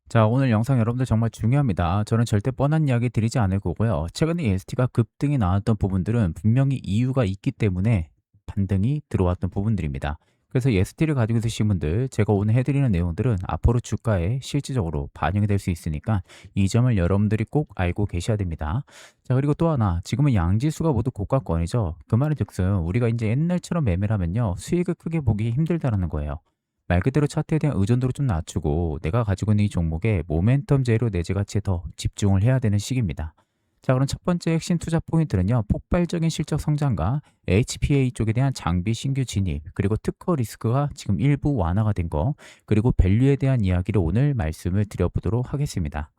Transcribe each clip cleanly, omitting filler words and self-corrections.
자, 오늘 영상 여러분들 정말 중요합니다. 저는 절대 뻔한 이야기 드리지 않을 거고요. 최근에 EST가 급등이 나왔던 부분들은 분명히 이유가 있기 때문에 반등이 들어왔던 부분들입니다. 그래서 EST를 가지고 있으신 분들, 제가 오늘 해드리는 내용들은 앞으로 주가에 실질적으로 반영이 될 수 있으니까 이 점을 여러분들이 꼭 알고 계셔야 됩니다. 자, 그리고 또 하나, 지금은 양지수가 모두 고가권이죠. 그 말은 즉슨 우리가 이제 옛날처럼 매매를 하면요, 수익을 크게 보기 힘들다라는 거예요. 말 그대로 차트에 대한 의존도를 좀 낮추고 내가 가지고 있는 이 종목에 모멘텀 제로 내재 가치에 더 집중을 해야 되는 시기입니다. 자, 그럼 첫 번째 핵심 투자 포인트는요, 폭발적인 실적 성장과 HPA 쪽에 대한 장비 신규 진입, 그리고 특허 리스크가 지금 일부 완화가 된 거, 그리고 밸류에 대한 이야기를 오늘 말씀을 드려보도록 하겠습니다.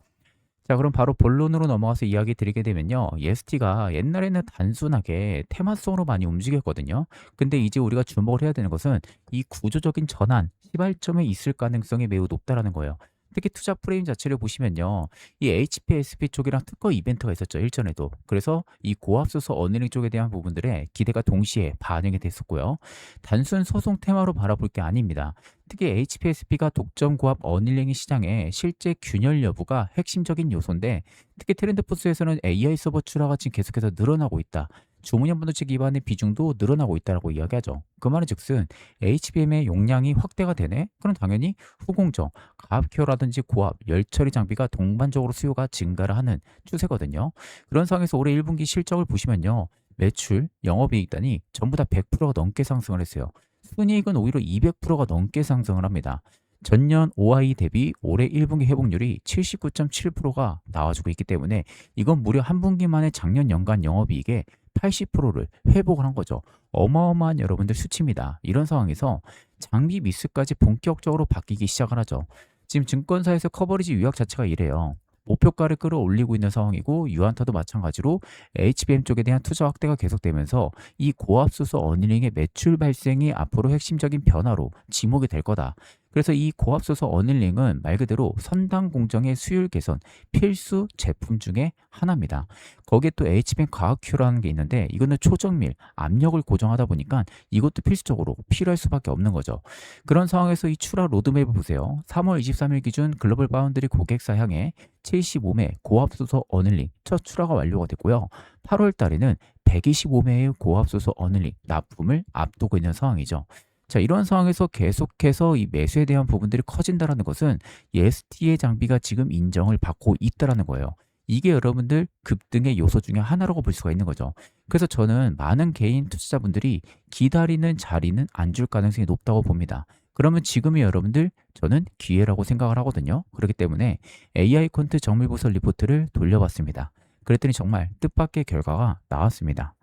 자, 그럼 바로 본론으로 넘어가서 이야기 드리게 되면요. EST가 옛날에는 단순하게 테마성으로 많이 움직였거든요. 근데 이제 우리가 주목을 해야 되는 것은 이 구조적인 전환, 시발점에 있을 가능성이 매우 높다라는 거예요. 특히 투자 프레임 자체를 보시면요. 이 HPSP 쪽이랑 특허 이벤트가 있었죠. 일전에도. 그래서 이 고압수소 어닝 쪽에 대한 부분들의 기대가 동시에 반영이 됐었고요. 단순 소송 테마로 바라볼 게 아닙니다. 특히 HPSP가 독점 고압 어닐링 시장의 실제 균열 여부가 핵심적인 요소인데, 특히 트렌드포스에서는 AI 서버 출하가 지금 계속해서 늘어나고 있다. 주문형 반도체 기반의 비중도 늘어나고 있다고 이야기하죠. 그 말은 즉슨 HBM의 용량이 확대가 되네? 그럼 당연히 후공정, 가압큐어라든지 고압, 열처리 장비가 동반적으로 수요가 증가를 하는 추세거든요. 그런 상황에서 올해 1분기 실적을 보시면요. 매출, 영업이익 단위 전부 다 100%가 넘게 상승을 했어요. 순이익은 오히려 200%가 넘게 상승을 합니다. 전년 OI 대비 올해 1분기 회복률이 79.7%가 나와주고 있기 때문에 이건 무려 한 분기 만에 작년 연간 영업이익의 80%를 회복을 한 거죠. 어마어마한 여러분들 수치입니다. 이런 상황에서 장비 미스까지 본격적으로 바뀌기 시작을 하죠. 지금 증권사에서 커버리지 유약 자체가 이래요. 목표가를 끌어올리고 있는 상황이고, 유한타도 마찬가지로 HBM 쪽에 대한 투자 확대가 계속되면서 이 고압수소 어닝의 매출 발생이 앞으로 핵심적인 변화로 지목이 될 거다. 그래서 이 고압수소 어닝은 말 그대로 선당 공정의 수율 개선 필수 제품 중에 하나입니다. 거기에 또 HBM 과학큐라는 게 있는데, 이거는 초정밀 압력을 고정하다 보니까 이것도 필수적으로 필요할 수밖에 없는 거죠. 그런 상황에서 이 추라 로드맵을 보세요. 3월 23일 기준 글로벌 바운드리 고객사 향해 75매 고압수소 어닐링 첫 출하가 완료가 됐고요. 8월 달에는 125매의 고압수소 어닐링 납품을 앞두고 있는 상황이죠. 자, 이런 상황에서 계속해서 이 매수에 대한 부분들이 커진다는 것은 EST의 장비가 지금 인정을 받고 있다는 거예요. 이게 여러분들 급등의 요소 중에 하나라고 볼 수가 있는 거죠. 그래서 저는 많은 개인 투자자분들이 기다리는 자리는 안 줄 가능성이 높다고 봅니다. 그러면 지금의 여러분들, 저는 기회라고 생각을 하거든요. 그렇기 때문에 AI 콘트 정밀보설 리포트를 돌려봤습니다. 그랬더니 정말 뜻밖의 결과가 나왔습니다.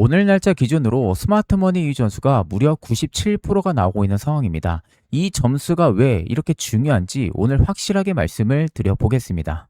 오늘 날짜 기준으로 스마트머니 유입 점수가 무려 97%가 나오고 있는 상황입니다. 이 점수가 왜 이렇게 중요한지 오늘 확실하게 말씀을 드려보겠습니다.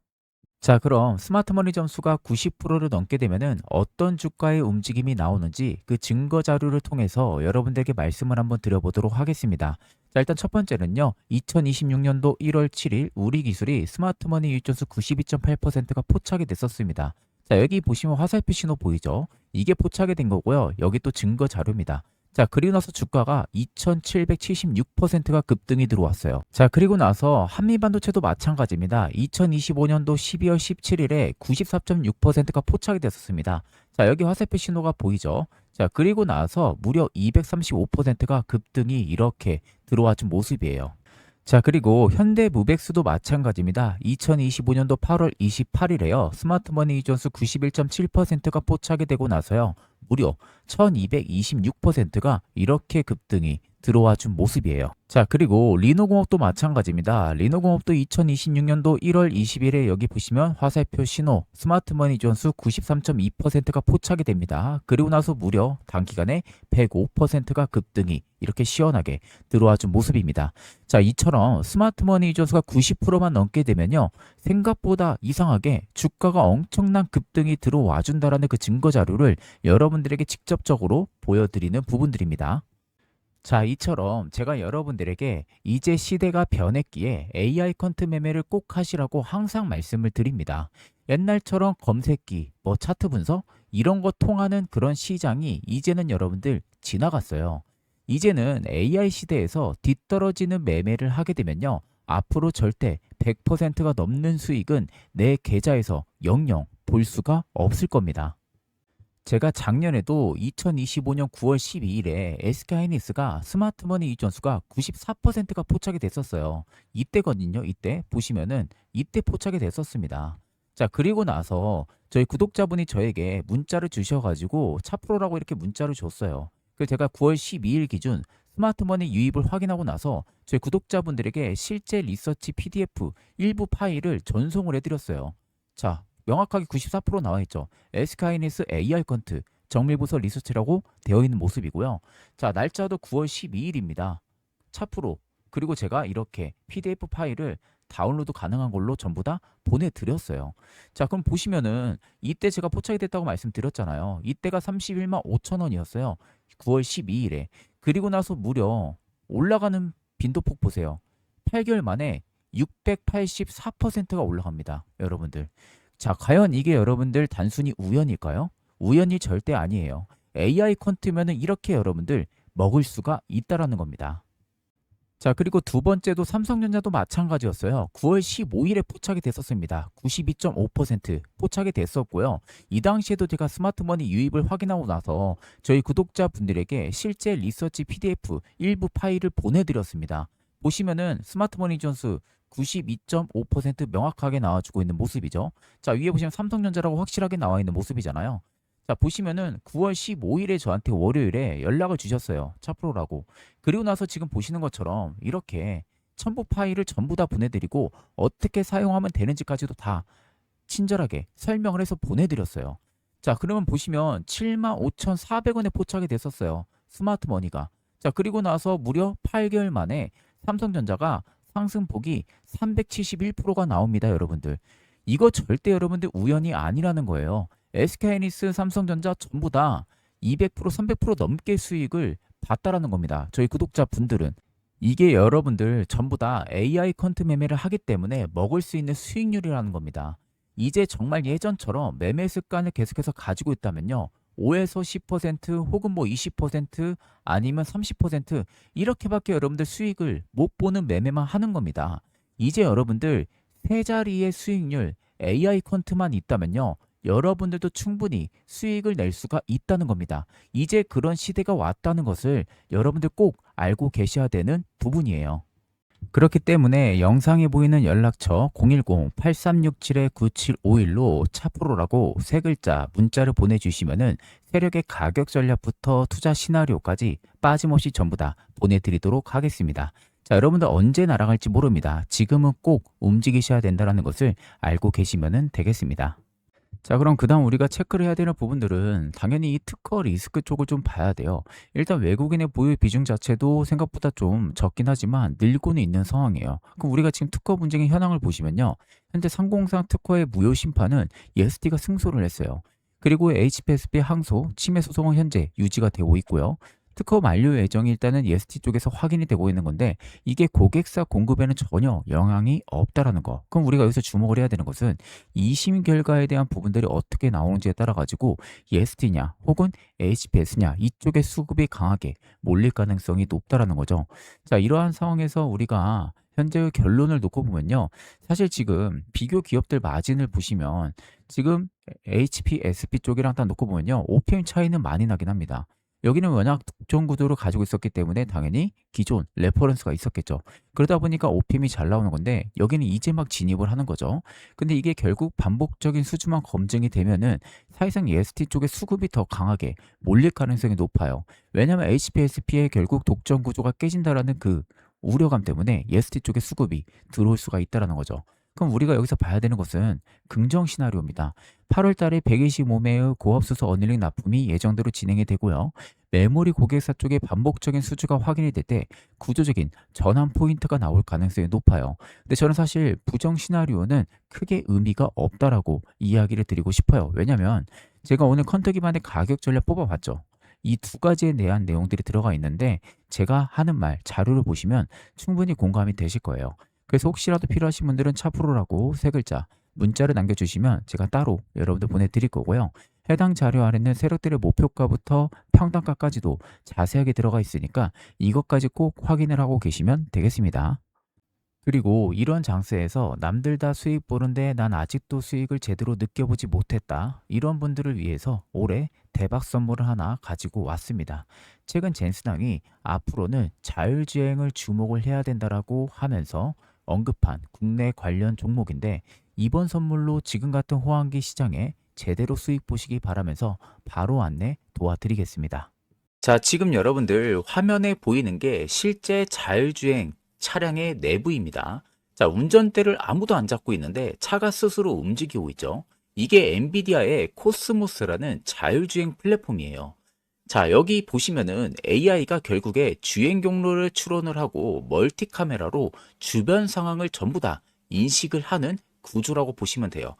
자, 그럼 스마트머니 점수가 90%를 넘게 되면은 어떤 주가의 움직임이 나오는지 그 증거 자료를 통해서 여러분들에게 말씀을 한번 드려보도록 하겠습니다. 자, 일단 첫 번째는요. 2026년도 1월 7일 우리 기술이 스마트머니 유입 점수 92.8%가 포착이 됐었습니다. 자, 여기 보시면 화살표 신호 보이죠? 이게 포착이 된 거고요. 여기 또 증거 자료입니다. 자, 그리고 나서 주가가 2776%가 급등이 들어왔어요. 자, 그리고 나서 한미반도체도 마찬가지입니다. 2025년도 12월 17일에 94.6%가 포착이 됐었습니다. 자, 여기 화살표 신호가 보이죠? 자, 그리고 나서 무려 235%가 급등이 이렇게 들어와 준 모습이에요. 자, 그리고 현대무백수도 마찬가지입니다. 2025년도 8월 28일에요. 스마트머니 이존수 91.7%가 포착이 되고 나서요. 무려 1226%가 이렇게 급등이 들어와 준 모습이에요. 자, 그리고 리노공업도 마찬가지입니다. 리노공업도 2026년도 1월 20일에 여기 보시면 화살표 신호 스마트머니 존수 93.2%가 포착이 됩니다. 그리고 나서 무려 단기간에 105%가 급등이 이렇게 시원하게 들어와 준 모습입니다. 자, 이처럼 스마트머니 존수가 90%만 넘게 되면요. 생각보다 이상하게 주가가 엄청난 급등이 들어와 준다라는 그 증거 자료를 여러분들에게 직접적으로 보여드리는 부분들입니다. 자, 이처럼 제가 여러분들에게 이제 시대가 변했기에 AI 컨트 매매를 꼭 하시라고 항상 말씀을 드립니다. 옛날처럼 검색기, 차트 분석 이런 거 통하는 그런 시장이 이제는 여러분들 지나갔어요. 이제는 AI 시대에서 뒤떨어지는 매매를 하게 되면요. 앞으로 절대 100%가 넘는 수익은 내 계좌에서 영영 볼 수가 없을 겁니다. 제가 작년에도 2025년 9월 12일에 SK하이닉스가 스마트머니 이전수가 94%가 포착이 됐었어요. 이때거든요. 이때 보시면은 이때 포착이 됐었습니다. 자, 그리고 나서 저희 구독자분이 저에게 문자를 주셔가지고 차프로라고 이렇게 문자를 줬어요. 그래서 제가 9월 12일 기준 스마트머니 유입을 확인하고 나서 저희 구독자분들에게 실제 리서치 PDF 일부 파일을 전송을 해드렸어요. 자, 명확하게 94% 나와 있죠. SK하이닉스 AR 컨트 정밀부서 리서치라고 되어 있는 모습이고요. 자, 날짜도 9월 12일입니다. 차프로. 그리고 제가 이렇게 PDF 파일을 다운로드 가능한 걸로 전부 다 보내드렸어요. 자, 그럼 보시면은 이때 제가 포착이 됐다고 말씀드렸잖아요. 이때가 31만 5천 원이었어요. 9월 12일에. 그리고 나서 무려 올라가는 빈도폭 보세요. 8개월 만에 684%가 올라갑니다. 여러분들. 자, 과연 이게 여러분들 단순히 우연일까요? 우연이 절대 아니에요. AI 퀀트면은 이렇게 여러분들 먹을 수가 있다라는 겁니다. 자, 그리고 두 번째도 삼성전자도 마찬가지였어요. 9월 15일에 포착이 됐었습니다. 92.5% 포착이 됐었고요. 이 당시에도 제가 스마트머니 유입을 확인하고 나서 저희 구독자분들에게 실제 리서치 PDF 일부 파일을 보내드렸습니다. 보시면은 스마트머니 존수 92.5% 명확하게 나와주고 있는 모습이죠. 자, 위에 보시면 삼성전자라고 확실하게 나와 있는 모습이잖아요. 자, 보시면은 9월 15일에 저한테 월요일에 연락을 주셨어요. 차프로라고. 그리고 나서 지금 보시는 것처럼 이렇게 첨부 파일을 전부 다 보내드리고 어떻게 사용하면 되는지까지도 다 친절하게 설명을 해서 보내드렸어요. 자, 그러면 보시면 75,400원에 포착이 됐었어요. 스마트머니가. 자, 그리고 나서 무려 8개월 만에 삼성전자가 상승폭이 371%가 나옵니다, 여러분들. 이거 절대 여러분들 우연이 아니라는 거예요. SK하이닉스, 삼성전자 전부 다 200%, 300% 넘게 수익을 봤다라는 겁니다. 저희 구독자분들은. 이게 여러분들 전부 다 AI 컨트 매매를 하기 때문에 먹을 수 있는 수익률이라는 겁니다. 이제 정말 예전처럼 매매 습관을 계속해서 가지고 있다면요. 5에서 10% 혹은 뭐 20% 아니면 30% 이렇게밖에 여러분들 수익을 못 보는 매매만 하는 겁니다. 이제 여러분들 세 자리의 수익률 AI 퀀트만 있다면요. 여러분들도 충분히 수익을 낼 수가 있다는 겁니다. 이제 그런 시대가 왔다는 것을 여러분들 꼭 알고 계셔야 되는 부분이에요. 그렇기 때문에 영상에 보이는 연락처 010-8367-9751로 차프로라고 세 글자 문자를 보내주시면은 세력의 가격 전략부터 투자 시나리오까지 빠짐없이 전부 다 보내드리도록 하겠습니다. 자, 여러분들 언제 날아갈지 모릅니다. 지금은 꼭 움직이셔야 된다는 것을 알고 계시면 되겠습니다. 자, 그럼 그다음 우리가 체크를 해야 되는 부분들은 당연히 이 특허 리스크 쪽을 좀 봐야 돼요. 일단 외국인의 보유 비중 자체도 생각보다 좀 적긴 하지만 늘고는 있는 상황이에요. 그럼 우리가 지금 특허 분쟁의 현황을 보시면요. 현재 303 특허의 무효 심판은 EST가 승소를 했어요. 그리고 HPSB 항소, 침해 소송은 현재 유지가 되고 있고요. 특허 만료 예정이 일단은 EST 쪽에서 확인이 되고 있는 건데 이게 고객사 공급에는 전혀 영향이 없다라는 거. 그럼 우리가 여기서 주목을 해야 되는 것은 2심 결과에 대한 부분들이 어떻게 나오는지에 따라 가지고 EST냐 혹은 HPS냐 이쪽의 수급이 강하게 몰릴 가능성이 높다라는 거죠. 자, 이러한 상황에서 우리가 현재의 결론을 놓고 보면요. 사실 지금 비교 기업들 마진을 보시면 지금 HPSP 쪽이랑 딱 놓고 보면요. OPM 차이는 많이 나긴 합니다. 여기는 워낙 독점 구도를 가지고 있었기 때문에 당연히 기존 레퍼런스가 있었겠죠. 그러다 보니까 OPM이 잘 나오는 건데 여기는 이제 막 진입을 하는 거죠. 근데 이게 결국 반복적인 수주만 검증이 되면은 사실상 EST 쪽의 수급이 더 강하게 몰릴 가능성이 높아요. 왜냐하면 HPSP의 결국 독점 구조가 깨진다라는 그 우려감 때문에 EST 쪽의 수급이 들어올 수가 있다는 거죠. 그럼 우리가 여기서 봐야 되는 것은 긍정 시나리오입니다. 8월 달에 125매의 고압수소 어닐링 납품이 예정대로 진행이 되고요. 메모리 고객사 쪽에 반복적인 수주가 확인이 될 때 구조적인 전환 포인트가 나올 가능성이 높아요. 근데 저는 사실 부정 시나리오는 크게 의미가 없다라고 이야기를 드리고 싶어요. 왜냐면 제가 오늘 컨트 기반의 가격 전략 뽑아봤죠. 이 두 가지에 대한 내용들이 들어가 있는데 제가 하는 말 자료를 보시면 충분히 공감이 되실 거예요. 그래서 혹시라도 필요하신 분들은 차프로라고 세 글자 문자를 남겨주시면 제가 따로 여러분들 보내드릴 거고요. 해당 자료 아래는 세력들의 목표가부터 평단가까지도 자세하게 들어가 있으니까 이것까지 꼭 확인을 하고 계시면 되겠습니다. 그리고 이런 장세에서 남들 다 수익 보는데 난 아직도 수익을 제대로 느껴보지 못했다. 이런 분들을 위해서 올해 대박 선물을 하나 가지고 왔습니다. 최근 젠스당이 앞으로는 자율주행을 주목을 해야 된다라고 하면서 언급한 국내 관련 종목인데 이번 선물로 지금 같은 호황기 시장에 제대로 수익 보시기 바라면서 바로 안내 도와드리겠습니다. 자, 지금 여러분들 화면에 보이는 게 실제 자율주행 차량의 내부입니다. 자, 운전대를 아무도 안 잡고 있는데 차가 스스로 움직이고 있죠. 이게 엔비디아의 코스모스라는 자율주행 플랫폼이에요. 자, 여기 보시면은 AI가 결국에 주행 경로를 추론을 하고 멀티 카메라로 주변 상황을 전부 다 인식을 하는 구조라고 보시면 돼요.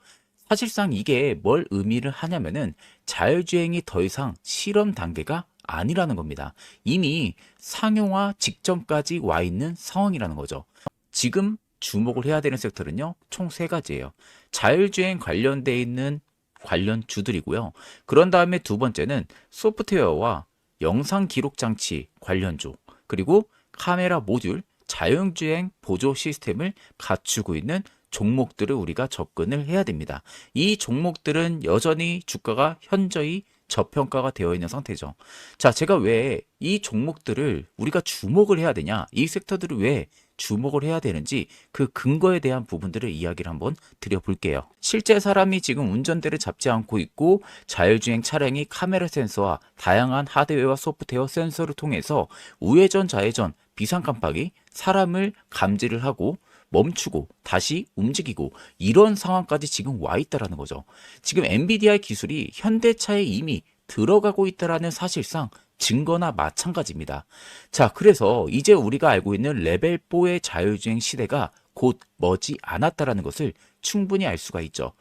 사실상 이게 뭘 의미를 하냐면은 자율주행이 더 이상 실험 단계가 아니라는 겁니다. 이미 상용화 직전까지 와 있는 상황이라는 거죠. 지금 주목을 해야 되는 섹터는요, 총 세 가지예요. 자율주행 관련돼 있는 관련주들이고요. 그런 다음에 두 번째는 소프트웨어와 영상 기록 장치 관련주, 그리고 카메라 모듈, 자율주행 보조 시스템을 갖추고 있는 종목들을 우리가 접근을 해야 됩니다. 이 종목들은 여전히 주가가 현저히 저평가가 되어 있는 상태죠. 자, 제가 왜 이 종목들을 우리가 주목을 해야 되냐, 이 섹터들을 왜 주목을 해야 되는지 그 근거에 대한 부분들을 이야기를 한번 드려볼게요. 실제 사람이 지금 운전대를 잡지 않고 있고 자율주행 차량이 카메라 센서와 다양한 하드웨어와 소프트웨어 센서를 통해서 우회전, 좌회전, 비상 깜빡이, 사람을 감지를 하고 멈추고 다시 움직이고 이런 상황까지 지금 와 있다라는 거죠. 지금 엔비디아의 기술이 현대차에 이미 들어가고 있다라는 사실상 증거나 마찬가지입니다. 자, 그래서 이제 우리가 알고 있는 레벨 4의 자율주행 시대가 곧 머지 않았다라는 것을 충분히 알 수가 있죠.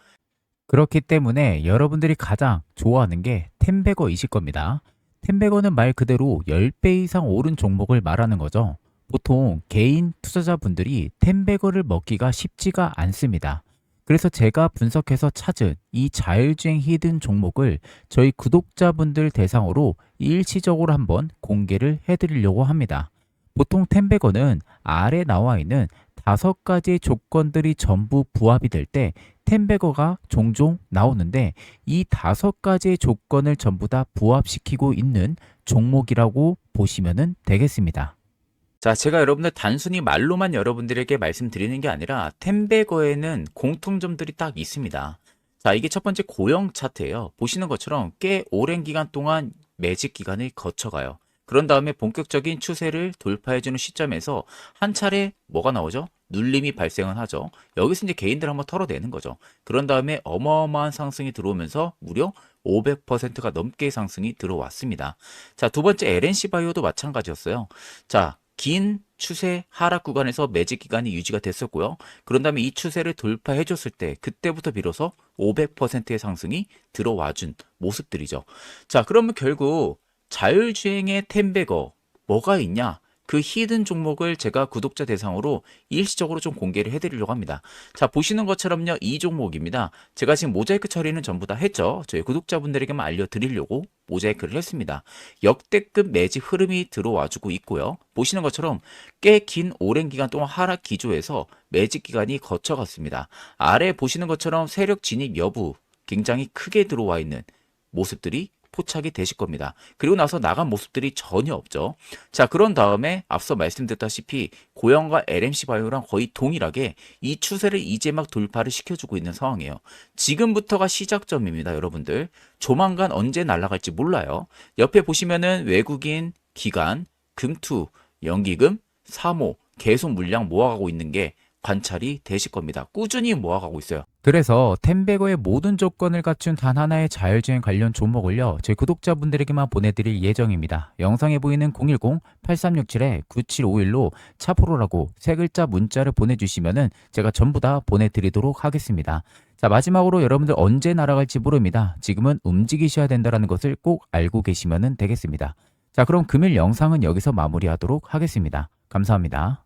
그렇기 때문에 여러분들이 가장 좋아하는 게 텐베거이실 겁니다. 텐베거는 말 그대로 10배 이상 오른 종목을 말하는 거죠. 보통 개인 투자자분들이 텐베거를 먹기가 쉽지가 않습니다. 그래서 제가 분석해서 찾은 이 자율주행 히든 종목을 저희 구독자분들 대상으로 일시적으로 한번 공개를 해드리려고 합니다. 보통 텐베거는 아래 나와 있는 5가지의 조건들이 전부 부합이 될 때 텐베거가 종종 나오는데 이 5가지의 조건을 전부 다 부합시키고 있는 종목이라고 보시면 되겠습니다. 자, 제가 여러분들 단순히 말로만 여러분들에게 말씀드리는 게 아니라 텐베거에는 공통점들이 딱 있습니다. 자, 이게 첫 번째 고형 차트예요. 보시는 것처럼 꽤 오랜 기간 동안 매집 기간을 거쳐가요. 그런 다음에 본격적인 추세를 돌파해주는 시점에서 한 차례 뭐가 나오죠? 눌림이 발생을 하죠. 여기서 이제 개인들 한번 털어내는 거죠. 그런 다음에 어마어마한 상승이 들어오면서 무려 500%가 넘게 상승이 들어왔습니다. 자, 두 번째 LNC 바이오도 마찬가지였어요. 자, 긴 추세 하락 구간에서 매집 기간이 유지가 됐었고요. 그런 다음에 이 추세를 돌파해 줬을 때 그때부터 비로소 500%의 상승이 들어와준 모습들이죠. 자, 그러면 결국 자율주행의 텐베거 뭐가 있냐? 그 히든 종목을 제가 구독자 대상으로 일시적으로 좀 공개를 해드리려고 합니다. 자, 보시는 것처럼요, 이 종목입니다. 제가 지금 모자이크 처리는 전부 다 했죠. 저희 구독자분들에게만 알려드리려고 모자이크를 했습니다. 역대급 매집 흐름이 들어와주고 있고요. 보시는 것처럼 꽤 긴 오랜 기간 동안 하락 기조에서 매집 기간이 거쳐갔습니다. 아래 보시는 것처럼 세력 진입 여부 굉장히 크게 들어와 있는 모습들이 포착이 되실 겁니다. 그리고 나서 나간 모습들이 전혀 없죠. 자, 그런 다음에 앞서 말씀드렸다시피 고영과 LMC 바이오랑 거의 동일하게 이 추세를 이제 막 돌파를 시켜주고 있는 상황이에요. 지금부터가 시작점입니다, 여러분들. 조만간 언제 날아갈지 몰라요. 옆에 보시면은 외국인, 기관, 금투, 연기금, 사모 계속 물량 모아가고 있는 게 관찰이 되실 겁니다. 꾸준히 모아가고 있어요. 그래서 텐베거의 모든 조건을 갖춘 단 하나의 자율주행 관련 종목을요, 제 구독자분들에게만 보내드릴 예정입니다. 영상에 보이는 010-8367-9751로 차프로라고 세 글자 문자를 보내주시면은 제가 전부 다 보내드리도록 하겠습니다. 자, 마지막으로 여러분들 언제 날아갈지 모릅니다. 지금은 움직이셔야 된다는 것을 꼭 알고 계시면 되겠습니다. 자, 그럼 금일 영상은 여기서 마무리하도록 하겠습니다. 감사합니다.